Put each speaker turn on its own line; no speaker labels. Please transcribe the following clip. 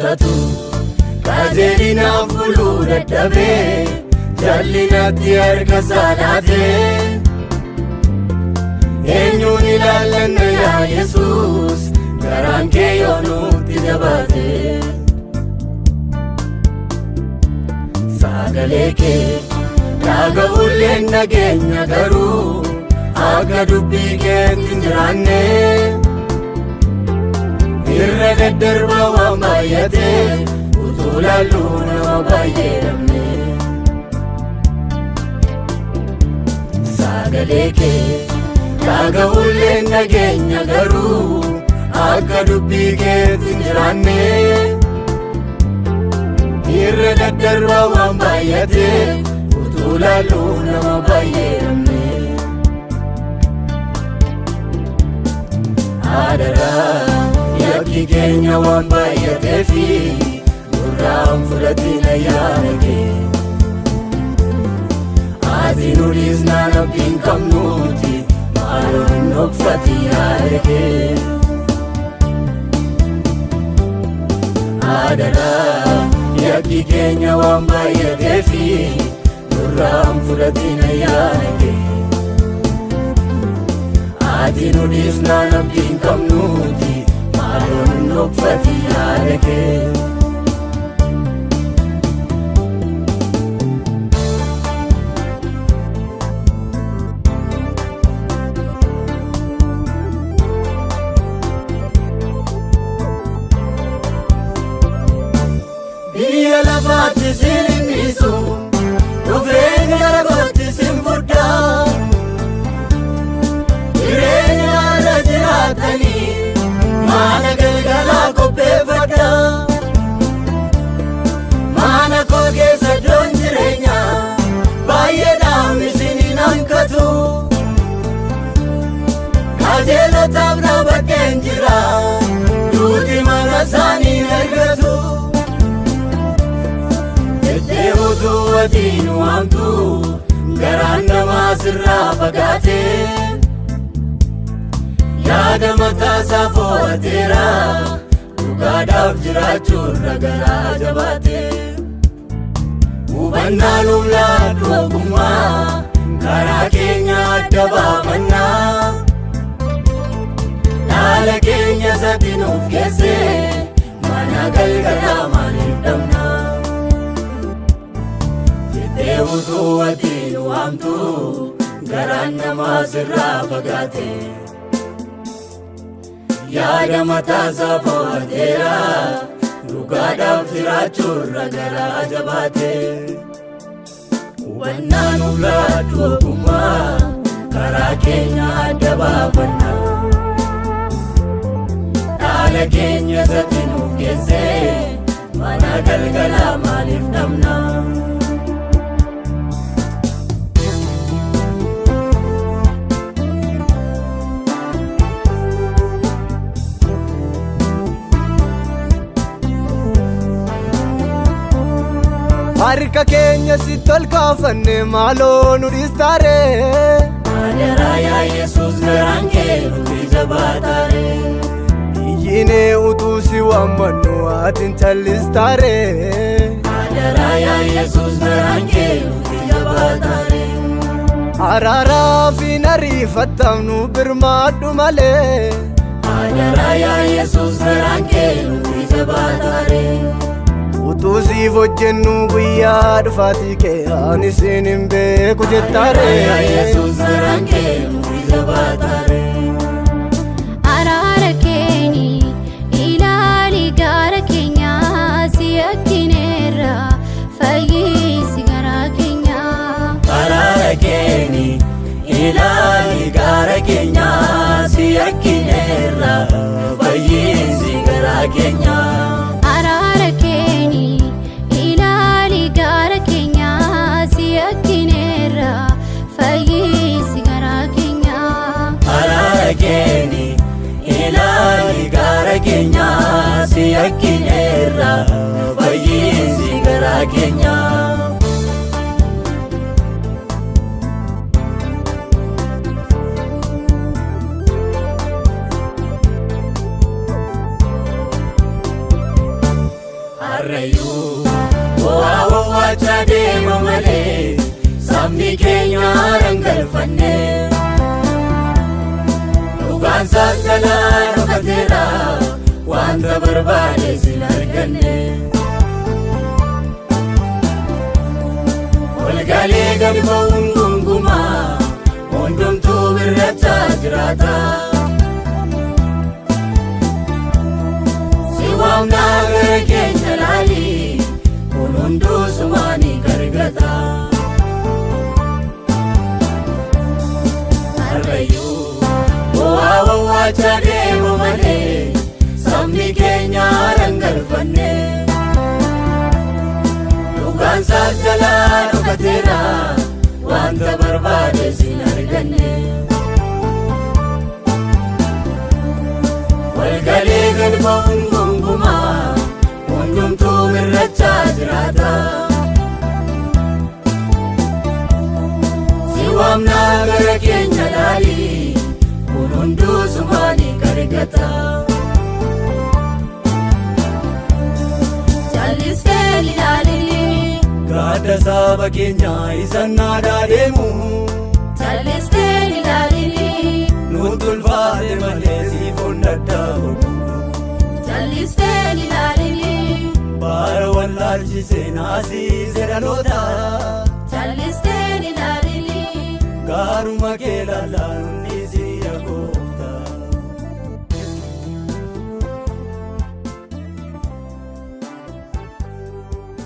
mutatu kajerina fulura dabe jallinatti harka salate enyun ilalanna ya Yesus garaan kee yoonutti jabate sagalee kee dhaga'ulleen nageenya garuu akka dubbii keetti hin jiraanne irra daddarba waan baay'ateef utuu lalluu nama baay'ee dhabne sagalee kee dhaga'ulleen nageenya garuu akka dubbii keetti hin jiraanne irra daddarba waan baay'ateef utuu lalluu nama baay'ee dhabne Adara yakki keenya waan baay'ateefi nurraan fudhatina yaada kee ati nu dhiisnaan abdiin qabnuuti maaloo hin dhokfati yaada kee Adara yakki keenya waan baay'ateefi nurraan fudhatina yaada kee ati nu dhiisnaan abdiin qabnuuti maaloo hin dhokfati yaada kee biyya lafaatti sin himmisu dhufeen gara kootti sin fudhaa jireenya jiraatanii mana galgalaa qopheeffadha mana koo keessa iddoon jireenyaa baay'eedhaan isiniin hanqatu qajeelotaaf dhaabadheen jira duuti mana isaanii argatu jettee utuu atii nu waamtu garaan namaa sirraa fagaatee yaada mataasaa fo'ateera dhugaadhaaf jiraachuun ragaraa jabaate hubannaa nuuf laadhu ogummaa karaa keenya adda baafannaa dhaala keenya satti nuuf geesse mana galgalaa maaliif dhabna jettee utuu ati nu waamtu garaan namaa sirraa fagaate yaada mataasaa fo'ateera dhugaadhaaf jiraachuun ragaraa jabaate hubannaa nuuf laadhu ogummaa karaa keenya adda baafannaa dhaala keenya satti nuuf geesse mana galgalaa maaliif dhabna harka keenya sitti ol kaafanne maaloo nu dhiistaare Adara yaa Yesus garaan kee nuti jabaataare iyyinee utuu si waammannu atin callistaare Adara yaa Yesus garaan kee nuti jabaataare araaraa fi nariifattamnu birmaadhu malee Adara yaa Yesus garaan kee nuti jabaataare utuu siif hojjennu guyyaa dhufaatii kee ani isin hin beeku jettaare Yesus garaan kee nuti jabaataare
araara keeni ilaali gaara keenya si yakkineerra fayyisi garaa keenya
araara keeni ilaali gaara keenya si yakkineerra fayyisi garaa keenya
araara keeni ilaali gaara keenya si yakkineerra fayyisi garaa keenya
araara keeni ilaali gaara keenya si yakkineerra fayyisi garaa keenya Arrayyuu bu'aa wawwaachaa deema malee sabni keenya rangalfanne dhugaan saasalaa dhokateera wanta barbaade sin arganne walgalee gad ba'uun gungumaa hundumtuu birrachaa jiraata si waamnaa gara keenya laali kun hunduu sumaanii gargata Arrayyuu bu'aa wawwaachaa deema malee sabni keenya rangalfanne dhugaan saasalaa dhokateera wanta barbaade sin arganne walgalee gad ba'uun gungumaa hundumtuu birrachaa jiraata si waamnaa gara keenya laali kun hunduu sumaanii gargata
Jallisee ilaalini
gaadda saba keenya isan naadaa deemu
Jallisee ilaalini
nutti ulfaate malee siifoon dadhabu
Jallisee ilaalini
baara wallaalchisee naasise dhaloota
Jallisee ilaalini
gaaruma kee laalaan